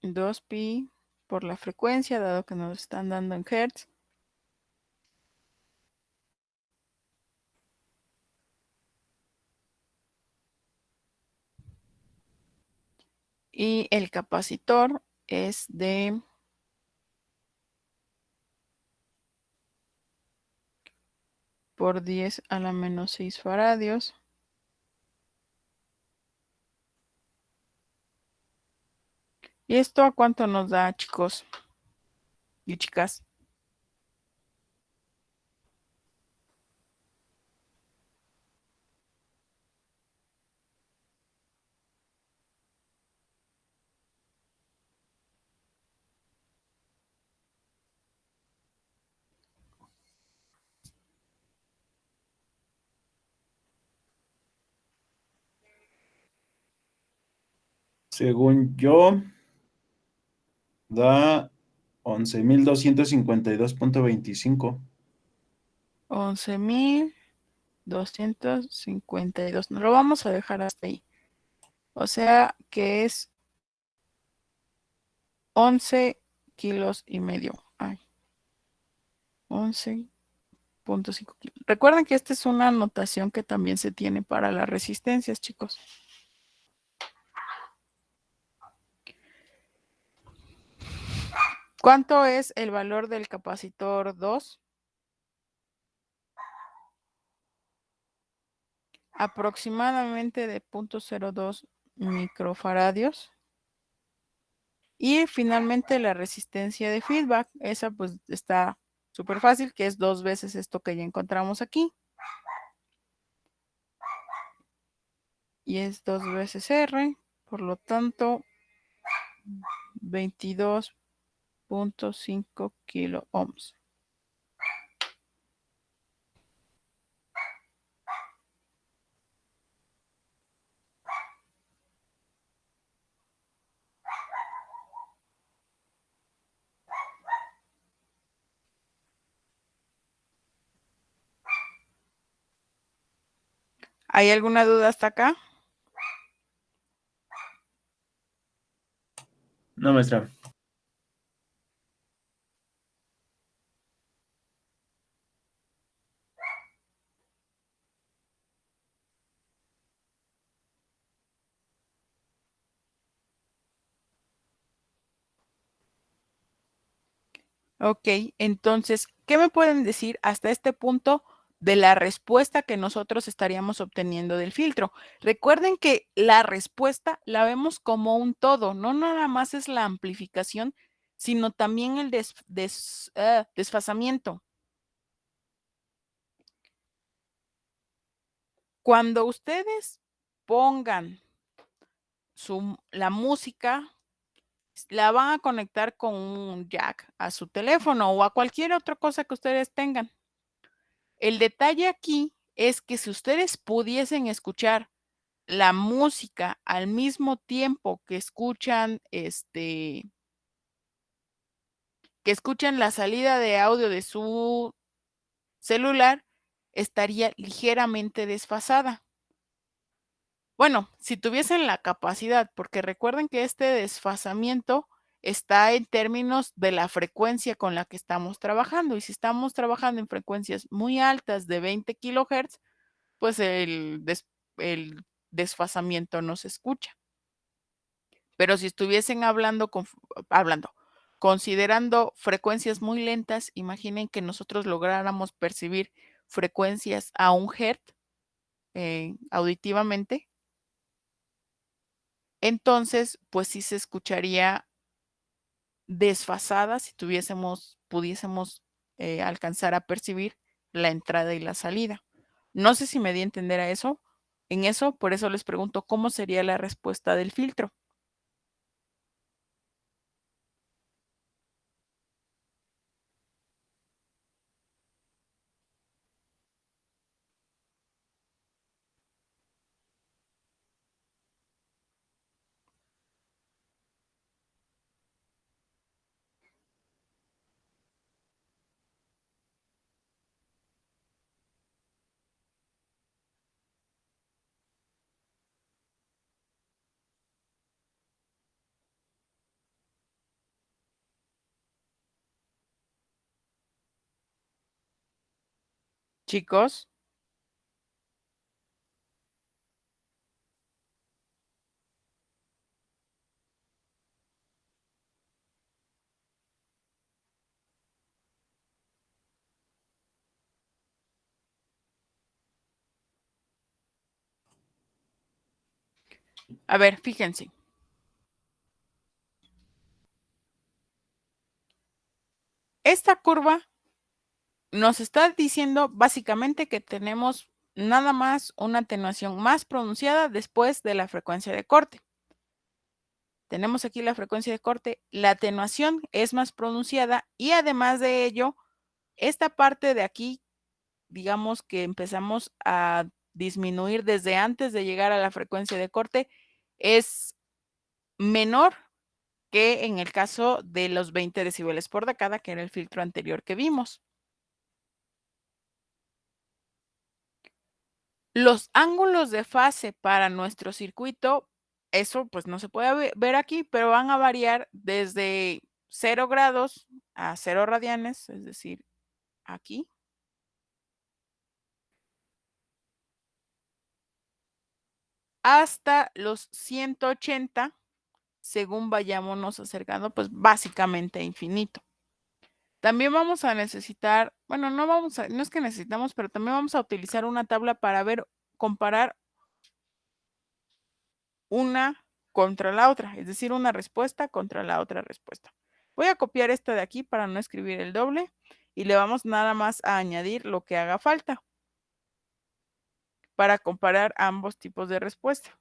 2pi por la frecuencia, dado que nos están dando en hertz. Y el capacitor es de por 10 a la menos 6 faradios. ¿Y esto a cuánto nos da, chicos y chicas? Según yo, da 11.252.25. 11.252. Nos lo vamos a dejar hasta ahí. O sea que es 11 kilos y medio. Ay, 11.5 kilos. Recuerden que esta es una anotación que también se tiene para las resistencias, chicos. ¿Cuánto es el valor del capacitor 2? Aproximadamente de 0.02 microfaradios. Y finalmente la resistencia de feedback, esa pues está súper fácil, que es 2 veces esto que ya encontramos aquí. Y es 2 veces R, por lo tanto 22.5 kilo ohms. ¿Hay alguna duda hasta acá? No, maestra. Ok, entonces, ¿qué me pueden decir hasta este punto de la respuesta que nosotros estaríamos obteniendo del filtro. Recuerden que la respuesta la vemos como un todo, no nada más es la amplificación, sino también el desfasamiento. Cuando ustedes pongan la música, la van a conectar con un jack a su teléfono o a cualquier otra cosa que ustedes tengan. El detalle aquí es que si ustedes pudiesen escuchar la música al mismo tiempo que escuchan la salida de audio de su celular, estaría ligeramente desfasada. Bueno, si tuviesen la capacidad, porque recuerden que este desfasamiento está en términos de la frecuencia con la que estamos trabajando. Y si estamos trabajando en frecuencias muy altas de 20 kilohertz, pues el desfasamiento no se escucha. Pero si estuviesen considerando frecuencias muy lentas, imaginen que nosotros lográramos percibir frecuencias a 1 hertz auditivamente. Entonces, pues sí se escucharía desfasada si pudiésemos alcanzar a percibir la entrada y la salida. No sé si me di a entender en eso, por eso les pregunto cómo sería la respuesta del filtro. Chicos, a ver, fíjense. Esta curva nos está diciendo básicamente que tenemos nada más una atenuación más pronunciada después de la frecuencia de corte. Tenemos aquí la frecuencia de corte, la atenuación es más pronunciada y además de ello, esta parte de aquí, digamos que empezamos a disminuir desde antes de llegar a la frecuencia de corte, es menor que en el caso de los 20 decibeles por década, que era el filtro anterior que vimos. Los ángulos de fase para nuestro circuito, eso pues no se puede ver aquí, pero van a variar desde 0 grados a 0 radianes, es decir, aquí. Hasta los 180, según vayámonos acercando, pues básicamente a infinito. También vamos a necesitar, bueno, no es que necesitamos, pero también vamos a utilizar una tabla para comparar una contra la otra, es decir, una respuesta contra la otra respuesta. Voy a copiar esta de aquí para no escribir el doble y le vamos nada más a añadir lo que haga falta para comparar ambos tipos de respuesta.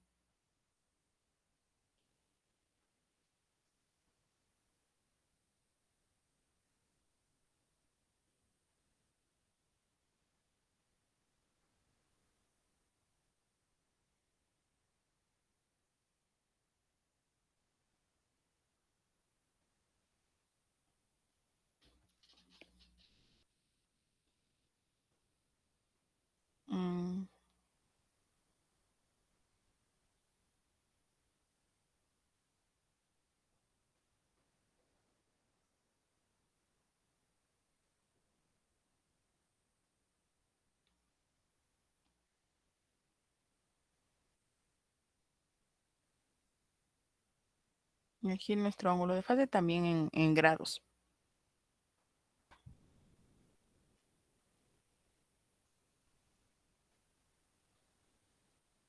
Aquí nuestro ángulo de fase también en grados.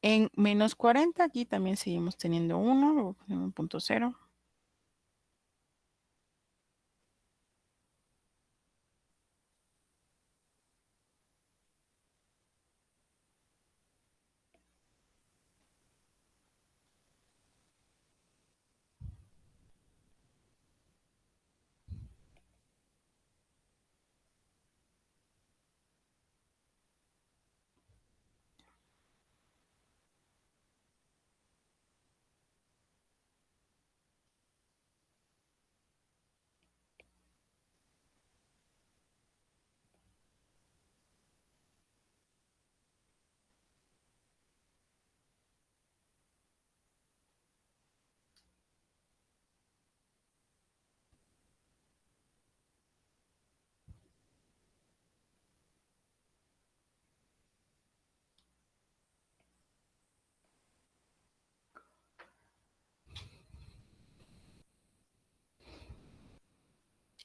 En menos 40, aquí también seguimos teniendo 1, 1.0.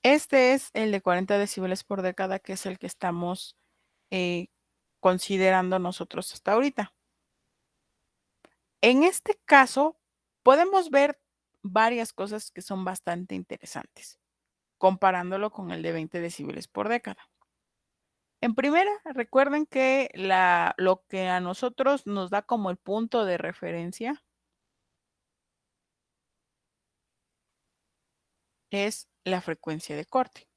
Este es el de 40 decibeles por década, que es el que estamos considerando nosotros hasta ahorita. En este caso, podemos ver varias cosas que son bastante interesantes, comparándolo con el de 20 decibeles por década. En primera, recuerden que lo que a nosotros nos da como el punto de referencia es la frecuencia de corte.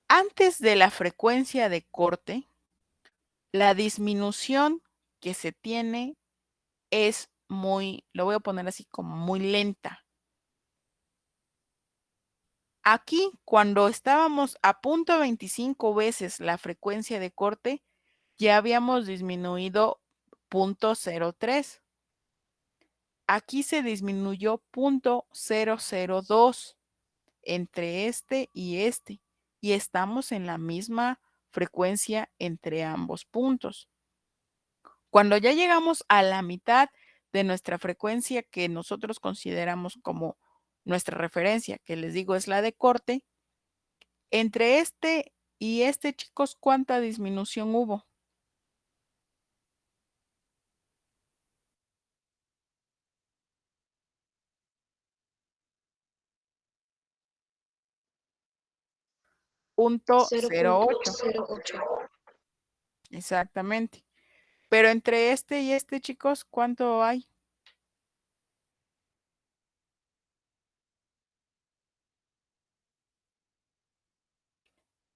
Antes de la frecuencia de corte, la disminución que se tiene es muy, lo voy a poner así como muy lenta. Aquí, cuando estábamos a 0.25 veces la frecuencia de corte, ya habíamos disminuido 0.03. Aquí se disminuyó 0.002 entre este, y estamos en la misma frecuencia entre ambos puntos. Cuando ya llegamos a la mitad de nuestra frecuencia que nosotros consideramos como nuestra referencia, que les digo es la de corte, entre este y este, chicos, ¿cuánta disminución hubo? Punto 0.08. 0.08. Exactamente. Pero entre este y este, chicos, ¿cuánto hay?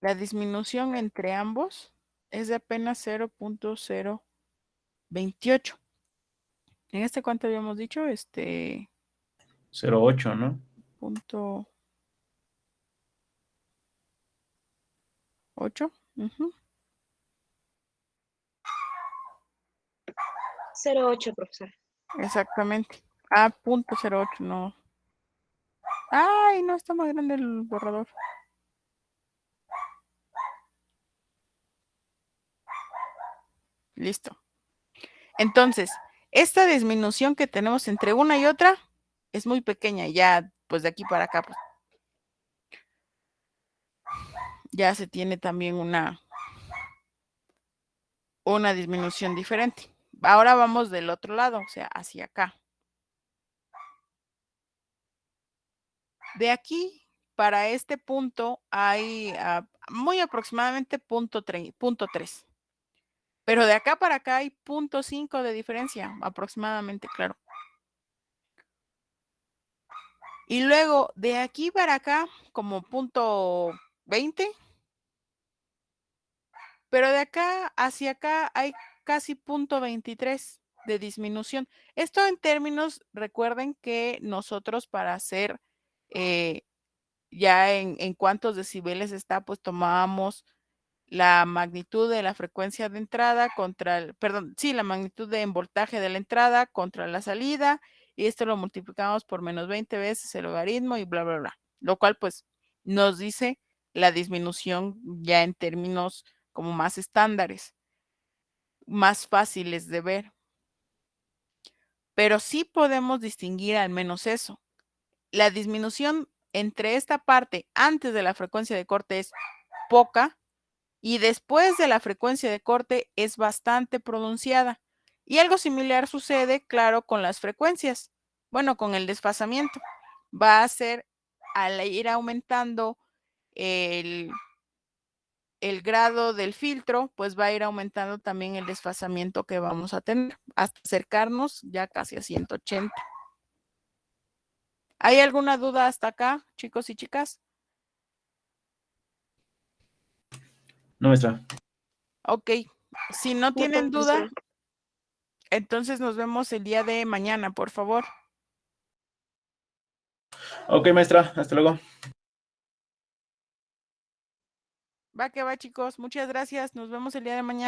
La disminución entre ambos es de apenas 0.028. ¿En este cuánto habíamos dicho? 0.8, ¿no? 0.8. 0.8, profesor. Exactamente. 0.08, no. Ay, no, está más grande el borrador. Listo. Entonces, esta disminución que tenemos entre una y otra es muy pequeña. Ya, pues de aquí para acá, pues, ya se tiene también una disminución diferente. Ahora vamos del otro lado, o sea, hacia acá. De aquí para este punto hay muy aproximadamente 0.3. Pero de acá para acá hay 0.5 de diferencia, aproximadamente, claro. Y luego de aquí para acá, como 0.20. Pero de acá hacia acá hay casi 0.23 de disminución. Esto en términos, recuerden que nosotros para hacer ya en cuántos decibeles está, pues tomábamos la magnitud de la frecuencia de entrada contra la magnitud de voltaje de la entrada contra la salida, y esto lo multiplicamos por menos 20 veces el logaritmo y bla, bla, bla. Lo cual pues nos dice la disminución ya en términos como más estándares, más fáciles de ver. Pero sí podemos distinguir al menos eso. La disminución entre esta parte antes de la frecuencia de corte es poca, y después de la frecuencia de corte es bastante pronunciada. Y algo similar sucede, claro, con las frecuencias. Bueno, con el desfasamiento. Va a ser al ir aumentando el grado del filtro, pues va a ir aumentando también el desfasamiento que vamos a tener hasta acercarnos ya casi a 180. ¿Hay alguna duda hasta acá, chicos y chicas? No, maestra. Ok, si no No, tienen duda, profesora. entonces nos vemos el día de mañana, por favor. Ok, maestra. Hasta luego. Va que va, chicos. Muchas gracias. Nos vemos el día de mañana.